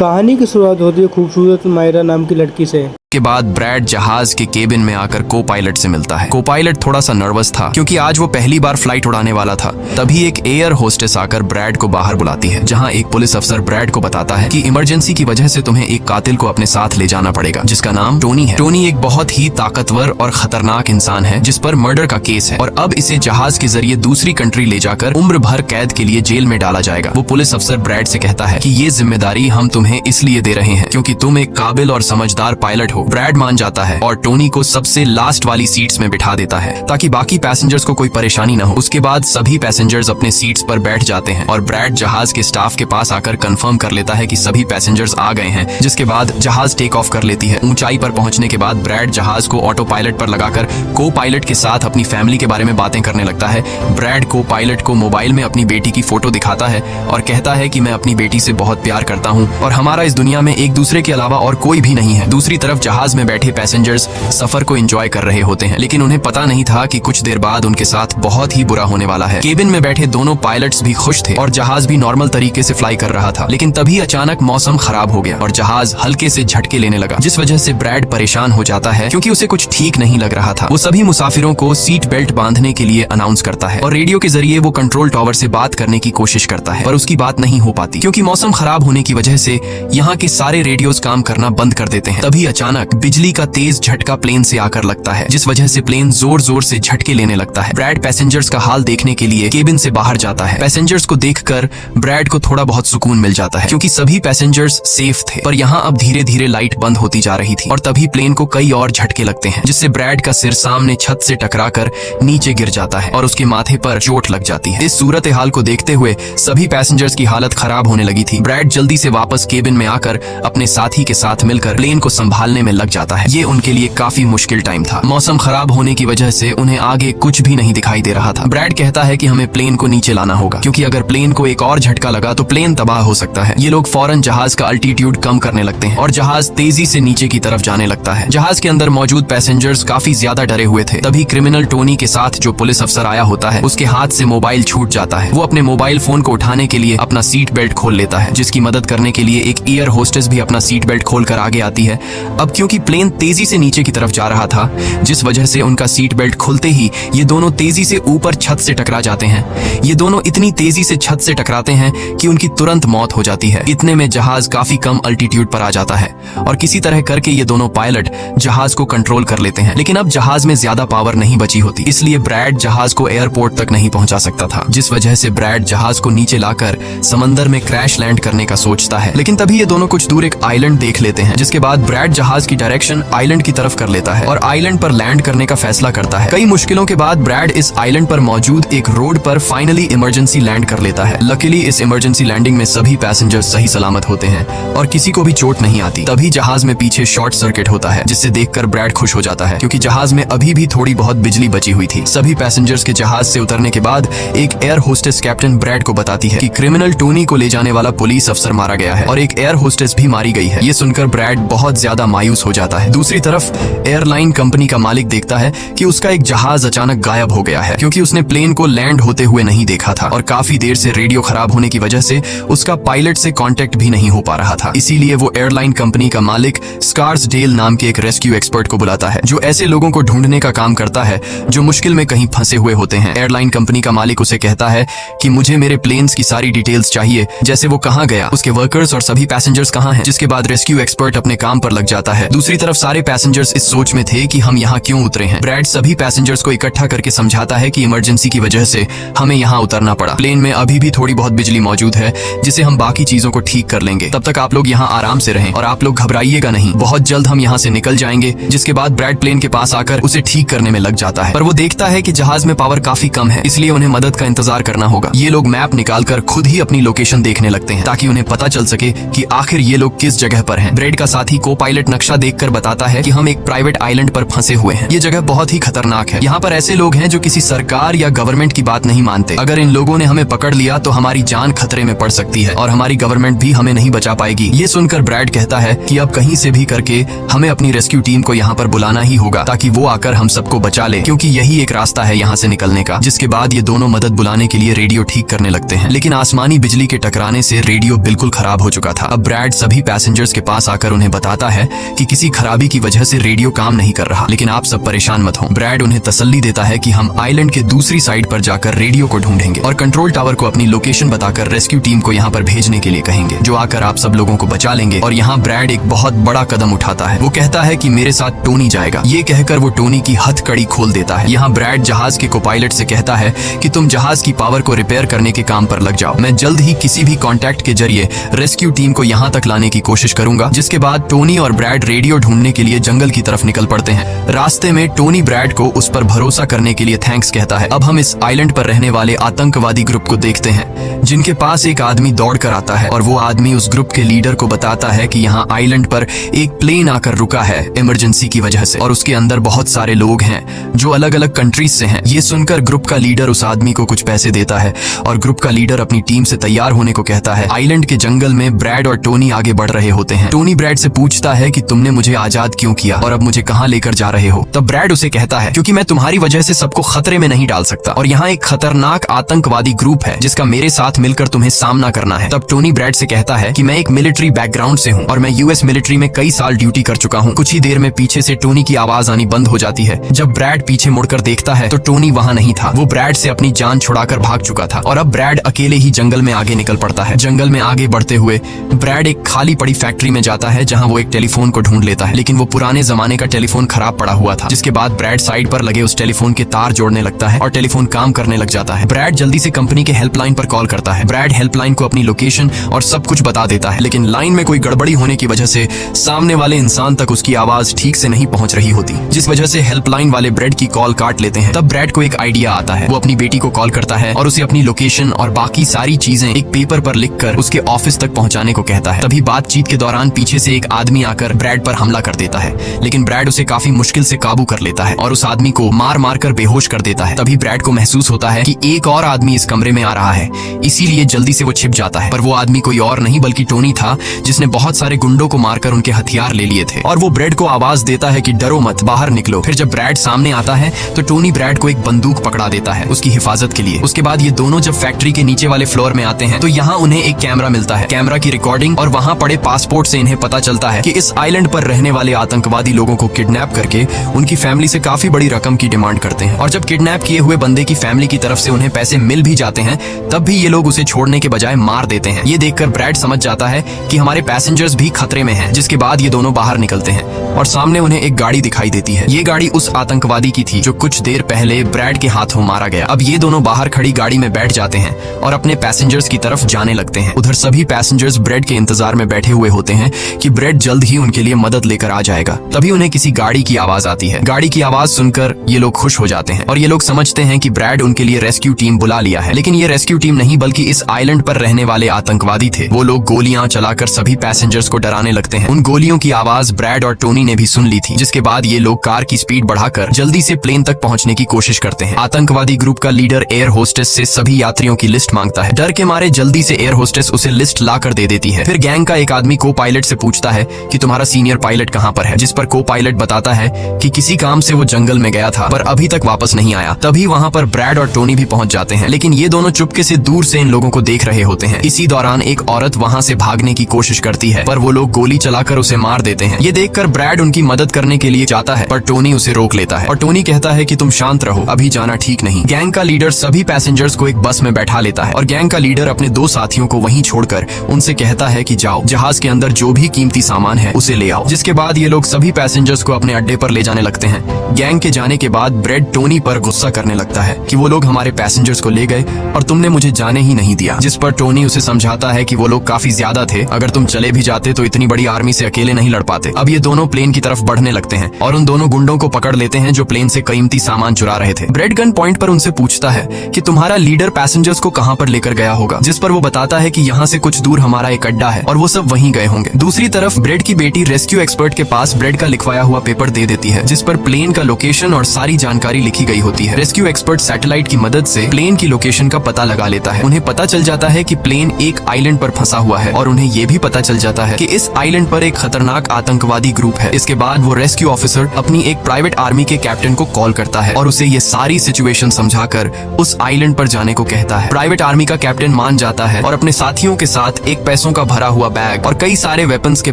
कहानी की शुरुआत होती है खूबसूरत मायरा नाम की लड़की से। के बाद ब्रैड जहाज के केबिन में आकर को पायलट से मिलता है। को पायलट थोड़ा सा नर्वस था क्योंकि आज वो पहली बार फ्लाइट उड़ाने वाला था। तभी एक एयर होस्टेस आकर ब्रैड को बाहर बुलाती है, जहां एक पुलिस अफसर ब्रैड को बताता है कि इमरजेंसी की वजह से तुम्हें एक कातिल को अपने साथ ले जाना पड़ेगा, जिसका नाम टोनी है। टोनी एक बहुत ही ताकतवर और खतरनाक इंसान है जिस पर मर्डर का केस है और अब इसे जहाज के जरिए दूसरी कंट्री ले जाकर उम्र भर कैद के लिए जेल में डाला जाएगा। वो पुलिस अफसर ब्रैड से कहता है कि ये जिम्मेदारी हम तुम्हें इसलिए दे रहे हैं क्योंकि तुम एक काबिल और समझदार पायलट हो। ब्रैड मान जाता है और टोनी को सबसे लास्ट वाली सीट्स में बिठा देता है ताकि बाकी पैसेंजर्स को कोई परेशानी न हो। उसके बाद सभी पैसेंजर्स अपने सीट्स पर बैठ जाते हैं और ब्रैड जहाज के स्टाफ के पास आकर कंफर्म कर लेता है कि सभी पैसेंजर्स आ गए हैं, जिसके बाद जहाज टेक ऑफ कर लेती है। ऊंचाई पर पहुंचने के बाद ब्रैड जहाज को ऑटो पायलट पर लगाकर को पायलट के साथ अपनी फैमिली के बारे में बातें करने लगता है। ब्रैड को पायलट को मोबाइल में अपनी बेटी की फोटो दिखाता है और कहता है कि मैं अपनी बेटी से बहुत प्यार करता हूँ और हमारा इस दुनिया में एक दूसरे के अलावा और कोई भी नहीं है। दूसरी तरफ जहाज में बैठे पैसेंजर्स सफर को एंजॉय कर रहे होते हैं, लेकिन उन्हें पता नहीं था कि कुछ देर बाद उनके साथ बहुत ही बुरा होने वाला है। केबिन में बैठे दोनों पायलट्स भी खुश थे और जहाज भी नॉर्मल तरीके से फ्लाई कर रहा था, लेकिन तभी अचानक मौसम खराब हो गया और जहाज हल्के से झटके लेने लगा, जिस वजह से ब्रैड परेशान हो जाता है क्योंकि उसे कुछ ठीक नहीं लग रहा था। वो सभी मुसाफिरों को सीट बेल्ट बांधने के लिए अनाउंस करता है और रेडियो के जरिए वो कंट्रोल टावर से बात करने की कोशिश करता है, पर उसकी बात नहीं हो पाती क्योंकि मौसम खराब होने की वजह से यहाँ के सारे रेडियोज काम करना बंद कर देते हैं। तभी अचानक बिजली का तेज झटका प्लेन से आकर लगता है, जिस वजह से प्लेन जोर जोर से झटके लेने लगता है। ब्रैड पैसेंजर्स का हाल देखने के लिए केबिन से बाहर जाता है। पैसेंजर्स को देखकर ब्रैड को थोड़ा बहुत सुकून मिल जाता है क्योंकि सभी पैसेंजर्स सेफ थे, पर यहाँ अब धीरे धीरे लाइट बंद होती जा रही थी और तभी प्लेन को कई और झटके लगते हैं, जिससे ब्रैड का सिर सामने छत से टकराकर नीचे गिर जाता है और उसके माथे पर चोट लग जाती है। इस सूरत हाल को देखते हुए सभी पैसेंजर्स की हालत खराब होने लगी थी। ब्रैड जल्दी से वापस केबिन में आकर अपने साथी के साथ मिलकर प्लेन को संभालने में लग जाता है। ये उनके लिए काफी मुश्किल टाइम था। मौसम खराब होने की वजह से उन्हें आगे कुछ भी नहीं दिखाई दे रहा था। ब्रैड कहता है कि हमें प्लेन को नीचे लाना होगा क्योंकि अगर प्लेन को एक और झटका लगा तो प्लेन तबाह हो सकता है। ये लोग फौरन जहाज का अल्टीट्यूड कम करने लगते हैं और जहाज तेजी से नीचे की तरफ जाने लगता है। जहाज के अंदर मौजूद पैसेंजर्स काफी ज्यादा डरे हुए थे। तभी क्रिमिनल टोनी के साथ जो पुलिस अफसर आया होता है उसके हाथ से मोबाइल छूट जाता है। वो अपने मोबाइल फोन को उठाने के लिए अपना सीट बेल्ट खोल लेता है, जिसकी मदद करने के लिए एक एयर होस्टेस भी अपना सीट बेल्ट खोलकर आगे आती है। अब क्योंकि प्लेन तेजी से नीचे की तरफ जा रहा था, जिस वजह से उनका सीट बेल्ट खुलते ही ये दोनों तेजी से ऊपर छत से टकरा जाते हैं। ये दोनों इतनी तेजी से छत से टकराते हैं कि उनकी तुरंत मौत हो जाती है। इतने में जहाज काफी कम अल्टीट्यूड पर आ जाता है और किसी तरह करके ये दोनों पायलट जहाज को कंट्रोल कर लेते हैं, लेकिन अब जहाज में ज्यादा पावर नहीं बची होती, इसलिए ब्रैड जहाज को एयरपोर्ट तक नहीं पहुंचा सकता था, जिस वजह से ब्रैड जहाज को नीचे लाकर समंदर में क्रैश लैंड करने का सोचता है। लेकिन तभी ये दोनों कुछ दूर एक आइलैंड देख लेते हैं, जिसके बाद ब्रैड जहाज की डायरेक्शन आइलैंड की तरफ कर लेता है और आइलैंड पर लैंड करने का फैसला करता है। कई मुश्किलों के बाद ब्रैड इस आइलैंड पर मौजूद एक रोड पर फाइनली इमरजेंसी लैंड कर लेता है। लकीली इस इमरजेंसी लैंडिंग में सभी पैसेंजर्स सही सलामत होते हैं और किसी को भी चोट नहीं आती। तभी जहाज में पीछे शॉर्ट सर्किट होता है, जिससे देखकर ब्रैड खुश हो जाता है क्योंकि जहाज में अभी भी थोड़ी बहुत बिजली बची हुई थी। सभी पैसेंजर्स के जहाज से उतरने के बाद एक एयर होस्टेस कैप्टन ब्रैड को बताती है कि क्रिमिनल टोनी को ले जाने वाला पुलिस अफसर मारा गया है और एक एयर होस्टेस भी मारी गई है। ये सुनकर ब्रैड बहुत ज्यादा मायूस हो जाता है। दूसरी तरफ एयरलाइन कंपनी का मालिक देखता है कि उसका एक जहाज अचानक गायब हो गया है क्योंकि उसने प्लेन को लैंड होते हुए नहीं देखा था और काफी देर से रेडियो खराब होने की वजह से उसका पायलट से कांटेक्ट भी नहीं हो पा रहा था। इसीलिए वो एयरलाइन कंपनी का मालिक स्कार्सडेल नाम के एक रेस्क्यू एक्सपर्ट को बुलाता है, जो ऐसे लोगों को ढूंढने का काम करता है जो मुश्किल में कहीं फंसे हुए होते हैं। एयरलाइन कंपनी का मालिक उसे कहता है कि मुझे मेरे प्लेन्स की सारी डिटेल्स चाहिए, जैसे वो कहाँ गया, उसके वर्कर्स और सभी पैसेंजर्स कहाँ हैं। जिसके बाद रेस्क्यू एक्सपर्ट अपने काम पर लग जाता है। दूसरी तरफ सारे पैसेंजर्स इस सोच में थे कि हम यहाँ क्यों उतरे हैं। ब्रैड सभी पैसेंजर्स को इकट्ठा करके समझाता है कि इमरजेंसी की वजह से हमें यहाँ उतरना पड़ा। प्लेन में अभी भी थोड़ी बहुत बिजली मौजूद है, जिसे हम बाकी चीजों को ठीक कर लेंगे। तब तक आप लोग यहाँ आराम से रहें और आप लोग घबराइएगा नहीं, बहुत जल्द हम यहाँ से निकल जाएंगे। जिसके बाद ब्रैड प्लेन के पास आकर उसे ठीक करने में लग जाता है, पर वो देखता है कि जहाज में पावर काफी कम है, इसलिए उन्हें मदद का इंतजार करना होगा। ये लोग मैप निकालकर खुद ही अपनी लोकेशन देखने लगते हैं ताकि उन्हें पता चल सके कि आखिर ये लोग किस जगह पर हैं। ब्रैड का साथी को पायलट नक्शा नक्शा देखकर बताता है कि हम एक प्राइवेट आइलैंड पर फंसे हुए हैं। ये जगह बहुत ही खतरनाक है। यहाँ पर ऐसे लोग हैं जो किसी सरकार या गवर्नमेंट की बात नहीं मानते। अगर इन लोगों ने हमें पकड़ लिया तो हमारी जान खतरे में पड़ सकती है और हमारी गवर्नमेंट भी हमें नहीं बचा पाएगी। ये सुनकर ब्रैड कहता है कि अब कहीं से भी करके हमें अपनी रेस्क्यू टीम को यहाँ पर बुलाना ही होगा ताकि वो आकर हम सबको बचा ले, क्योंकि यही एक रास्ता है यहाँ से निकलने का। जिसके बाद ये दोनों मदद बुलाने के लिए रेडियो ठीक करने लगते हैं, लेकिन आसमानी बिजली के टकराने से रेडियो बिल्कुल खराब हो चुका था। अब ब्रैड सभी पैसेंजर्स के पास आकर उन्हें बताता है कि किसी खराबी की वजह से रेडियो काम नहीं कर रहा, लेकिन आप सब परेशान मत हो। ब्रैड उन्हें तसल्ली देता है कि हम आइलैंड के दूसरी साइड पर जाकर रेडियो को ढूंढेंगे और कंट्रोल टावर को अपनी लोकेशन बताकर रेस्क्यू टीम को यहाँ पर भेजने के लिए कहेंगे, जो आकर आप सब लोगों को बचा लेंगे। और यहाँ ब्रैड एक बहुत बड़ा कदम उठाता है। वो कहता है कि मेरे साथ टोनी जाएगा। ये कहकर वो टोनी की हथकड़ी खोल देता है। यहाँ ब्रैड जहाज के कोपायलट से कहता है कि तुम जहाज की पावर को रिपेयर करने के काम पर लग जाओ। मैं जल्द ही किसी भी कॉन्टैक्ट के जरिए रेस्क्यू टीम को यहाँ तक लाने की कोशिश करूंगा। जिसके बाद टोनी और ब्रैड रेडियो ढूंढने के लिए जंगल की तरफ निकल पड़ते हैं। रास्ते में टोनी ब्रैड को उस पर भरोसा करने के लिए थैंक्स कहता है। अब हम इस आइलैंड पर रहने वाले आतंकवादी ग्रुप को देखते हैं, जिनके पास एक आदमी दौड़ कर आता है और वो आदमी उस ग्रुप के लीडर को बताता है कि यहाँ आइलैंड पर एक प्लेन आकर रुका है इमरजेंसी की वजह से और उसके अंदर बहुत सारे लोग हैं जो अलग अलग कंट्रीज से हैं। ये सुनकर ग्रुप का लीडर उस आदमी को कुछ पैसे देता है और ग्रुप का लीडर अपनी टीम से तैयार होने को कहता है। आइलैंड के जंगल में ब्रैड और टोनी आगे बढ़ रहे होते हैं। टोनी ब्रैड से पूछता है कि तुमने मुझे आजाद क्यों किया और अब मुझे कहाँ लेकर जा रहे हो? तब ब्रैड उसे कहता है क्योंकि मैं तुम्हारी वजह से सबको खतरे में नहीं डाल सकता और यहाँ एक खतरनाक आतंकवादी ग्रुप है जिसका मेरे साथ मिलकर तुम्हें सामना करना है। तब टोनी ब्रैड से कहता है कि मैं एक मिलिट्री बैकग्राउंड से हूँ और मैं यूएस मिलिट्री में कई साल ड्यूटी कर चुका हूँ। कुछ ही देर में पीछे से टोनी की आवाज आनी बंद हो जाती है। जब ब्रैड पीछे मुड़कर देखता है तो टोनी वहाँ नहीं था। वो ब्रैड से अपनी जान छुड़ाकर भाग चुका था और अब ब्रैड अकेले ही जंगल में आगे निकल पड़ता है। जंगल में आगे बढ़ते हुए ब्रैड एक खाली पड़ी फैक्ट्री में जाता है जहाँ वो एक टेलीफोन को ढूंढ लेता है, लेकिन वो पुराने जमाने का टेलीफोन खराब पड़ा हुआ था। जिसके बाद ब्रैड साइड पर लगे उस टेलीफोन के तार जोड़ने लगता है और टेलीफोन काम करने लग जाता है। ब्रैड जल्दी से कंपनी के हेल्पलाइन पर कॉल करता है। ब्रैड हेल्पलाइन को अपनी लोकेशन और सब कुछ बता देता है, लेकिन लाइन में कोई गड़बड़ी होने की वजह से सामने वाले इंसान तक उसकी आवाज ठीक से नहीं पहुंच रही होती, जिस वजह से हेल्पलाइन वाले ब्रैड की कॉल काट लेते हैं। तब ब्रैड को एक आइडिया आता है। वो अपनी बेटी को कॉल करता है और उसे अपनी लोकेशन और बाकी सारी चीजें एक पेपर पर लिखकर उसके ऑफिस तक पहुंचाने को कहता है। तभी बातचीत के दौरान पीछे से एक आदमी आकर ब्रैड पर हमला कर देता है, लेकिन ब्रैड उसे काफी मुश्किल से काबू कर लेता है और उस आदमी को मार मार कर बेहोश कर देता है। तभी ब्रैड को महसूस होता है कि एक और आदमी इस कमरे में आ रहा है, इसीलिए जल्दी से वो छिप जाता है। पर वो आदमी कोई और नहीं बल्कि टोनी था, जिसने बहुत सारे गुंडों को मारकर उनके हथियार ले लिए थे। और वो ब्रैड को आवाज देता है कि डरो मत, बाहर निकलो। फिर जब ब्रैड सामने आता है तो टोनी ब्रैड को एक बंदूक पकड़ा देता है उसकी हिफाजत के लिए। उसके बाद ये दोनों जब फैक्ट्री के नीचे वाले फ्लोर में आते हैं तो यहाँ उन्हें एक कैमरा मिलता है, कैमरा की रिकॉर्डिंग और वहाँ पड़े पासपोर्ट से इन्हें पता चलता है कि इस आइलैंड पर रहने वाले आतंकवादी लोगों को किडनैप करके उनकी फैमिली से काफी बड़ी रकम की डिमांड करते हैं। और जब किडनैप किए हुए बंदे की फैमिली की तरफ से उन्हें पैसे मिल भी जाते हैं तब भी ये लोग उसे छोड़ने के बजाय मार देते हैं। ये देखकर ब्रैड समझ जाता है कि हमारे पैसेंजर्स भी खतरे में हैं। जिसके बाद ये दोनों बाहर निकलते हैं और सामने उन्हें एक गाड़ी दिखाई देती है। ये गाड़ी उस आतंकवादी की थी जो कुछ देर पहले ब्रैड के हाथों मारा गया। अब ये दोनों बाहर खड़ी गाड़ी में बैठ जाते हैं और अपने पैसेंजर्स की तरफ जाने लगते हैं। उधर सभी पैसेंजर्स ब्रैड के इंतजार में बैठे हुए होते हैं कि ब्रैड जल्द ही उनके लिए मदद लेकर आ जाएगा। तभी उन्हें किसी गाड़ी की आवाज आती है। गाड़ी की आवाज सुनकर ये लोग खुश हो जाते हैं और ये लोग समझते हैं कि ब्रैड उनके लिए रेस्क्यू टीम बुला लिया है। लेकिन ये रेस्क्यू टीम नहीं बल्कि इस आइलैंड पर रहने वाले आतंकवादी थे। वो लोग गोलियां चलाकर सभी पैसेंजर्स को डराने लगते हैं। उन गोलियों की आवाज ब्रैड और टोनी ने भी सुन ली थी। जिसके बाद ये लोग कार की स्पीड बढ़ाकर जल्दी से प्लेन तक पहुंचने की कोशिश करते हैं। आतंकवादी ग्रुप का लीडर एयर होस्टेस से सभी यात्रियों की लिस्ट मांगता है। डर के मारे जल्दी से एयर होस्टेस उसे लिस्ट लाकर दे देती है। फिर गैंग का एक आदमी को पायलट से पूछता है कि तुम्हारा सीनियर पायलट कहाँ पर है, जिस पर को पायलट बताता है कि किसी काम से वो जंगल में गया था पर अभी तक वापस नहीं आया। तभी वहाँ पर ब्रैड और टोनी भी पहुंच जाते हैं, लेकिन ये दोनों चुपके से दूर से इन लोगों को देख रहे होते हैं। इसी दौरान एक औरत वहाँ से भागने की कोशिश करती है पर वो लोग गोली चलाकर उसे मार देते हैं। ये देखकर ब्रैड उनकी मदद करने के लिए जाता है पर टोनी उसे रोक लेता है और टोनी कहता है कि तुम शांत रहो, अभी जाना ठीक नहीं। गैंग का लीडर सभी पैसेंजर्स को एक बस में बैठा लेता है और गैंग का लीडर अपने दो साथियों को वहीं छोड़कर उनसे कहता है कि जाओ, जहाज के अंदर जो भी कीमती सामान है उसे ले आओ। जिसके बाद ये लोग सभी पैसेंजर्स को अपने अड्डे पर ले जाने लगते हैं। गैंग के जाने के बाद ब्रैड टोनी पर गुस्सा करने लगता है कि वो लोग हमारे पैसेंजर्स को ले गए और तुमने मुझे जाने ही नहीं दिया। जिस पर टोनी उसे समझाता है कि वो लोग काफी ज्यादा थे, अगर तुम चले भी जाते तो इतनी बड़ी आर्मी से अकेले नहीं लड़ पाते। अब ये दोनों प्लेन की तरफ बढ़ने लगते हैं और उन दोनों गुंडों को पकड़ लेते हैं जो प्लेन से कीमती सामान चुरा रहे थे। ब्रैड गन पॉइंट पर उनसे पूछता है कि तुम्हारा लीडर पैसेंजर्स को कहां पर लेकर गया होगा, जिस पर वो बताता है कि यहाँ से कुछ दूर हमारा एक अड्डा है और वो सब वहीं गए होंगे। दूसरी तरफ ब्रैड की बेटी रेस्क्यू एक्सपर्ट के पास ब्रेड का लिखवाया हुआ पेपर दे देती है, जिस पर प्लेन का लोकेशन और सारी जानकारी लिखी गई होती है। रेस्क्यू एक्सपर्ट सैटेलाइट की मदद से प्लेन की लोकेशन का पता लगा लेता है। उन्हें पता चल जाता है कि प्लेन एक आइलैंड पर फंसा हुआ है और उन्हें ये भी पता चल जाता है कि इस आइलैंड पर एक खतरनाक आतंकवादी ग्रुप है। इसके बाद वो रेस्क्यू ऑफिसर अपनी एक प्राइवेट आर्मी के कैप्टन को कॉल करता है और उसे ये सारी सिचुएशन समझाकर उस आइलैंड पर जाने को कहता है। प्राइवेट आर्मी का कैप्टन मान जाता है और अपने साथियों के साथ एक पैसों का भरा हुआ बैग और कई सारे वेपन्स के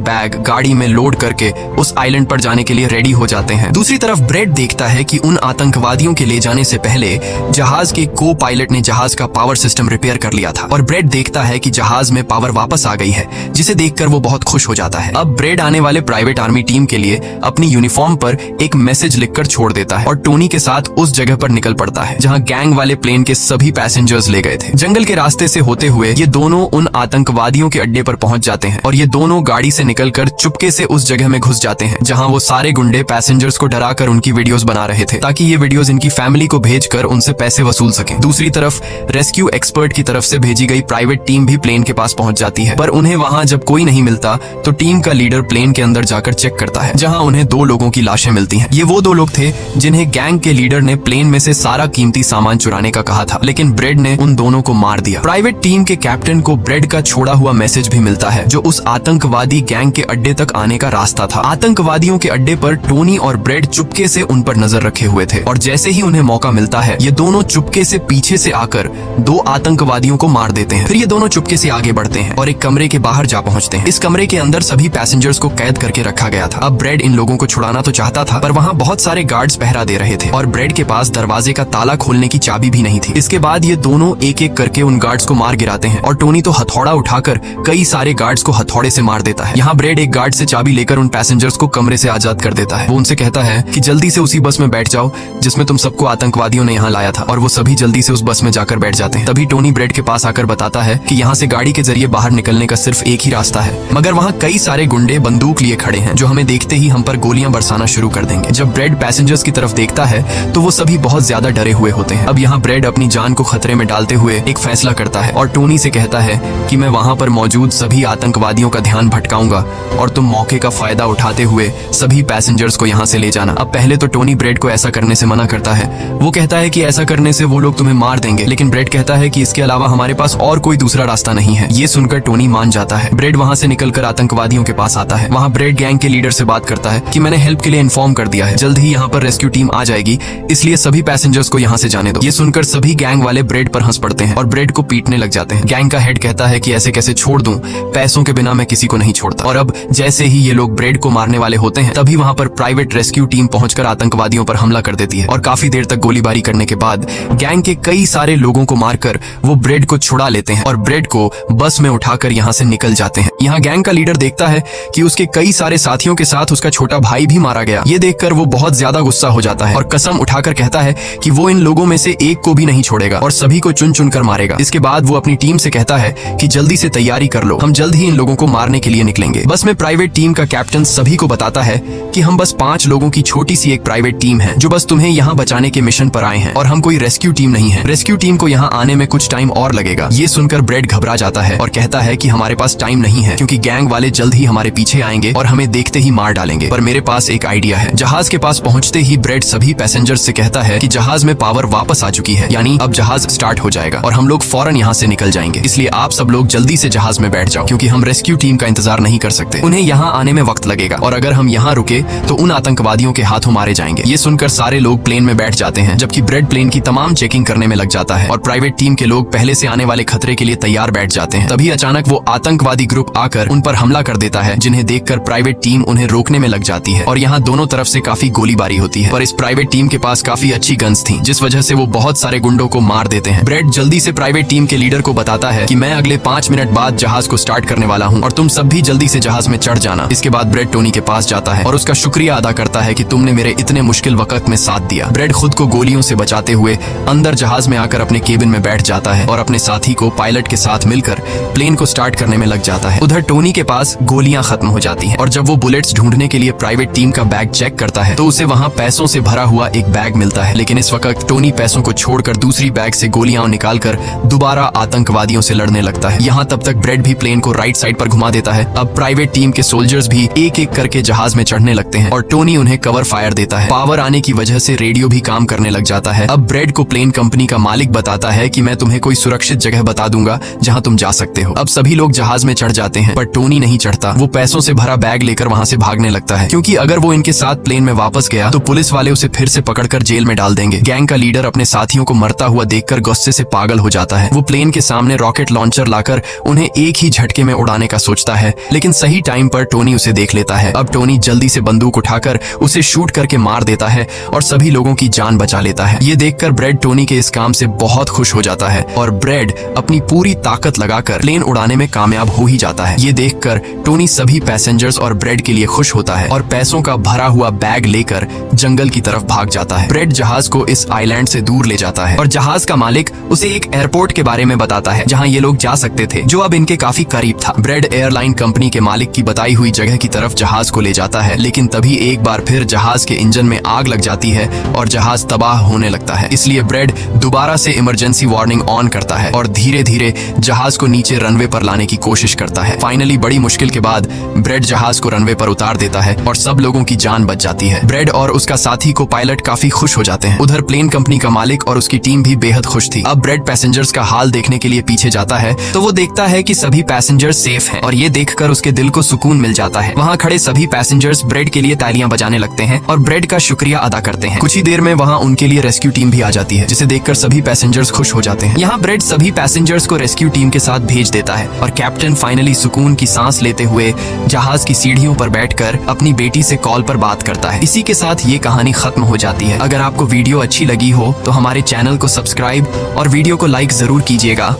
बैग गाड़ी में लोड करके उस आइलैंड पर जाने के लिए रेडी हो जाते हैं। दूसरी तरफ ब्रेड देखता है कि उन आतंकवादियों के ले जाने से पहले जहाज के को पायलट ने जहाज का पावर सिस्टम रिपेयर कर लिया था और ब्रेड देखता है कि जहाज में पावर वापस आ गई है, जिसे देखकर वो बहुत खुश हो जाता है। अब ब्रेड आने वाले प्राइवेट आर्मी टीम के लिए अपनी यूनिफॉर्म पर एक मैसेज लिखकर छोड़ देता है और टोनी के साथ उस जगह पर निकल पड़ता है जहां गैंग वाले प्लेन के सभी पैसेंजर्स ले गए थे। जंगल के रास्ते से होते हुए ये दोनों उन आतंकवादियों के अड्डे पर पहुंच जाते हैं और ये दोनों गाड़ी से निकलकर चुपके से उस जगह में घुस जाते हैं जहां वो सारे गुंडे पैसेंजर्स को डराकर उनकी वीडियोस बना रहे थे ताकि ये वीडियोस इनकी फैमिली को भेजकर उनसे पैसे वसूल सके। दूसरी तरफ रेस्क्यू एक्सपर्ट की तरफ से भेजी गई प्राइवेट टीम भी प्लेन के पास पहुंच जाती है, पर उन्हें वहां जब कोई नहीं मिलता तो टीम का लीडर प्लेन के अंदर जाकर चेक करता है जहां उन्हें 2 लोगों की लाशें मिलती हैं। ये वो 2 लोग थे जिन्हें गैंग के लीडर ने प्लेन में से सारा कीमती सामान चुराने का कहा था, लेकिन ब्रेड ने उन दोनों को मार दिया। प्राइवेट टीम के कैप्टन को ब्रेड का छोड़ा हुआ मैसेज भी मिलता है जो उस आतंकवादी गैंग के अड्डे तक आने का रास्ता था। आतंकवादियों के अड्डे पर टोनी और ब्रेड चुपके से उन पर नजर रखे हुए थे और जैसे ही उन्हें मौका मिलता है ये दोनों चुपके से पीछे से आकर 2 आतंकवादियों को मार देते हैं। फिर ये दोनों चुपके से आगे बढ़ते हैं और एक कमरे के बाहर जा पहुंचते हैं। इस कमरे के अंदर सभी पैसेंजर्स को कैद करके रखा गया था। अब ब्रेड इन लोगों को छुड़ाना तो चाहता था, पर वहाँ बहुत सारे गार्ड्स पहरा दे रहे थे और ब्रेड के पास दरवाजे का ताला खोलने की चाबी भी नहीं थी। इसके बाद ये दोनों एक एक करके उन गार्ड्स को मार गिराते हैं और टोनी तो हथौड़ा उठाकर कई सारे गार्ड्स को हथौड़े से मार देता है। यहाँ ब्रेड एक गार्ड से चाबी लेकर उन पैसेंजर्स को कमरे से आजाद कर देता है। वो उनसे कहता है कि जल्दी से उसी बस में बैठ जाओ जिसमें तुम सबको आतंकवादियों ने यहाँ लाया था, और वो सभी जल्दी से उस बस में जाकर बैठ जाते हैं। तभी टोनी ब्रेड के पास आकर बताता है कि यहाँ से गाड़ी के जरिए बाहर निकलने का सिर्फ एक ही रास्ता है, मगर वहाँ कई सारे गुंडे बंदूक लिए खड़े हैं जो हमें देखते ही हम पर गोलियां बरसाना शुरू कर देंगे। जब ब्रेड पैसेंजर्स की तरफ देखता है तो वो सभी बहुत ज्यादा डरे हुए होते हैं। अब यहाँ ब्रेड अपनी जान को खतरे में डालते हुए एक फैसला करता है और टोनी से कहता है कि मैं वहाँ पर मौजूद सभी आतंकवादियों का ध्यान भटकाऊंगा और तुम मौके का फायदा उठाते हुए सभी पैसेंजर्स को यहाँ से ले जाना। अब पहले तो टोनी ब्रेड को ऐसा करने से मना करता है। वो कहता है कि ऐसा करने से वो लोग तुम्हें मार देंगे, लेकिन ब्रेड कहता है कि इसके अलावा हमारे पास और कोई दूसरा रास्ता नहीं है। ये सुनकर टोनी मान जाता है। ब्रेड वहाँ से निकलकर आतंकवादियों के पास आता है। वहाँ ब्रेड गैंग के लीडर से बात करता है कि मैंने हेल्प के लिए इन्फॉर्म कर दिया है, जल्द ही यहाँ पर रेस्क्यू टीम आ जाएगी, इसलिए सभी पैसेंजर्स को यहाँ से जाने दो। ये सुनकर सभी गैंग वाले ब्रेड पर हंस पड़ते हैं और ब्रेड को पीटने लग जाते हैं। गैंग का हेड कहता है कि ऐसे कैसे छोड़ दूं, पैसों के बिना मैं किसी को नहीं छोड़ता। और अब जैसे ही ये लोग ब्रेड को मारने वाले होते हैं तभी वहाँ पर प्राइवेट रेस्क्यू टीम पहुंचकर आतंकवादियों पर हमला कर देती है और काफी देर तक गोलीबारी करने के बाद गैंग के कई सारे लोगों को मारकर वो ब्रेड को छुड़ा लेते हैं और ब्रेड को बस में उठाकर यहाँ से निकल जाते हैं। यहाँ गैंग का लीडर देखता है कि उसके कई सारे साथियों के साथ उसका छोटा भाई भी मारा गया। ये देखकर वो बहुत ज्यादा गुस्सा हो जाता है और कसम उठाकर कहता है कि वो इन लोगों में से एक को भी नहीं छोड़ेगा और सभी को चुन चुन कर मारेगा। इसके बाद वो अपनी टीम से कहता है कि जल्दी से तैयारी कर लो, हम जल्द ही इन लोगों को मारने के लिए निकलेंगे। बस में प्राइवेट टीम का कैप्टन सभी को बताता है कि हम बस 5 लोगों की छोटी सी एक प्राइवेट टीम है जो बस तुम्हें यहाँ बचाने के मिशन पर आए हैं और हम कोई रेस्क्यू टीम नहीं है। रेस्क्यू टीम को यहाँ आने में कुछ टाइम और लगेगा। ये सुनकर ब्रेड घबरा जाता है और कहता है कि हमारे पास टाइम नहीं है क्योंकि गैंग वाले जल्द ही हमारे पीछे आएंगे और हमें देखते ही मार डालेंगे। पर मेरे पास एक आइडिया है। जहाज के पास पहुंचते ही ब्रेड सभी पैसेंजर्स से कहता है कि जहाज में पावर वापस आ चुकी है, यानी अब जहाज स्टार्ट हो जाएगा और हम लोग फौरन यहाँ से निकल जाएंगे, इसलिए आप सब लोग जल्दी से जहाज में बैठ जाओ क्योंकि हम रेस्क्यू टीम का इंतजार नहीं कर सकते। उन्हें यहाँ आने में वक्त लगेगा और अगर हम यहाँ रुके तो उन आतंकवादियों के हाथों मारे जाएंगे। ये सुनकर सारे लोग प्लेन में बैठ जाते हैं जबकि ब्रेड प्लेन की तमाम चेकिंग करने में लग जाता है और प्राइवेट टीम के लोग पहले से आने वाले खतरे के लिए तैयार बैठ जाते हैं। तभी अचानक वो आतंकवादी ग्रुप आकर उन पर हमला कर देता है, जिन्हें देखकर प्राइवेट टीम उन्हें रोकने में लग जाती है और यहाँ दोनों तरफ से काफी गोलीबारी होती है। पर इस प्राइवेट टीम के पास काफी अच्छी गन्स थी जिस वजह से वो बहुत सारे गुंडों को मार देते हैं। ब्रेड जल्दी से प्राइवेट टीम के लीडर को बताता है कि मैं अगले 5 मिनट बाद जहाज को स्टार्ट करने वाला हूँ और तुम सब भी जल्दी से जहाज में चढ़ जाना। इसके बाद ब्रेड टोनी के पास जाता है और उसका शुक्रिया अदा करता है कि तुमने मेरे इतने मुश्किल वक्त में साथ दिया। ब्रेड खुद को गोलियों से बचाते हुए अंदर जहाज में आकर अपने केबिन में बैठ जाता है और अपने साथी को पायलट के साथ मिलकर प्लेन को स्टार्ट करने में लग जाता है। उधर टोनी के पास गोलियां खत्म हो जाती हैं और जब वो बुलेट्स ढूंढने के लिए प्राइवेट टीम का बैग चेक करता है तो उसे वहां पैसों से भरा हुआ एक बैग मिलता है, लेकिन इस वक्त टोनी पैसों को छोड़कर दूसरी बैग से गोलियां निकालकर दोबारा आतंकवादियों से लड़ने लगता है। यहाँ तब तक ब्रेड भी प्लेन को राइट साइड पर घुमा देता है। अब प्राइवेट टीम के सोल्जर्स पैसेंजर्स भी एक एक करके जहाज में चढ़ने लगते हैं और टोनी उन्हें कवर फायर देता है। पावर आने की वजह से रेडियो भी काम करने लग जाता है। अब ब्रेड को प्लेन कंपनी का मालिक बताता है कि मैं तुम्हें कोई सुरक्षित जगह बता दूंगा जहां तुम जा सकते हो। अब सभी लोग जहाज में चढ़ जाते हैं पर टोनी नहीं चढ़ता। वो पैसों से भरा बैग लेकर वहां से भागने लगता है, क्योंकि अगर वो इनके साथ प्लेन में वापस गया तो पुलिस वाले उसे फिर से पकड़कर जेल में डाल देंगे। गैंग का लीडर अपने साथियों को मरता हुआ देखकर गुस्से से पागल हो जाता है। वो प्लेन के सामने रॉकेट लॉन्चर लाकर उन्हें एक ही झटके में उड़ाने का सोचता है, लेकिन सही टाइम पर टोनी उसे देख लेता है। अब टोनी जल्दी से बंदूक उठाकर उसे शूट करके मार देता है और सभी लोगों की जान बचा लेता है। ये देखकर ब्रेड टोनी के इस काम से बहुत खुश हो जाता है और ब्रेड अपनी पूरी ताकत लगाकर प्लेन उड़ाने में कामयाब हो ही जाता है। ये देखकर टोनी सभी पैसेंजर्स और ब्रेड के लिए खुश होता है और पैसों का भरा हुआ बैग लेकर जंगल की तरफ भाग जाता है। ब्रेड जहाज को इस आइलैंड से दूर ले जाता है और जहाज का मालिक उसे एक एयरपोर्ट के बारे में बताता है जहां ये लोग जा सकते थे, जो अब इनके काफी करीब था। ब्रेड एयरलाइन कंपनी के मालिक की बताई हुई जगह की तरफ जहाज को ले जाता है, लेकिन तभी एक बार फिर जहाज के इंजन में आग लग जाती है और जहाज तबाह होने लगता है। इसलिए ब्रेड दोबारा से इमरजेंसी वार्निंग ऑन करता है और धीरे धीरे जहाज को नीचे रनवे पर लाने की कोशिश करता है। फाइनली बड़ी मुश्किल के बाद ब्रेड जहाज को रनवे पर उतार देता है और सब लोगों की जान बच जाती है। ब्रेड और उसका साथी को पायलट काफी खुश हो जाते हैं। उधर प्लेन कंपनी का मालिक और उसकी टीम भी बेहद खुश थी। अब ब्रेड पैसेंजर्स का हाल देखने के लिए पीछे जाता है तो वो देखता है कि सभी पैसेंजर्स सेफ हैं और ये देखकर उसके दिल को सुकून मिल जाता है। वहाँ खड़े सभी पैसेंजर्स ब्रेड के लिए तालियां बजाने लगते हैं और ब्रेड का शुक्रिया अदा करते हैं। कुछ ही देर में वहाँ उनके लिए रेस्क्यू टीम भी आ जाती है, जिसे देखकर सभी पैसेंजर्स खुश हो जाते हैं। यहाँ ब्रेड सभी पैसेंजर्स को रेस्क्यू टीम के साथ भेज देता है और कैप्टन फाइनली सुकून की सांस लेते हुए जहाज की सीढ़ियों पर बैठकर अपनी बेटी से कॉल पर बात करता है। इसी के साथ ये कहानी खत्म हो जाती है। अगर आपको वीडियो अच्छी लगी हो तो हमारे चैनल को सब्सक्राइब और वीडियो को लाइक जरूर कीजिएगा।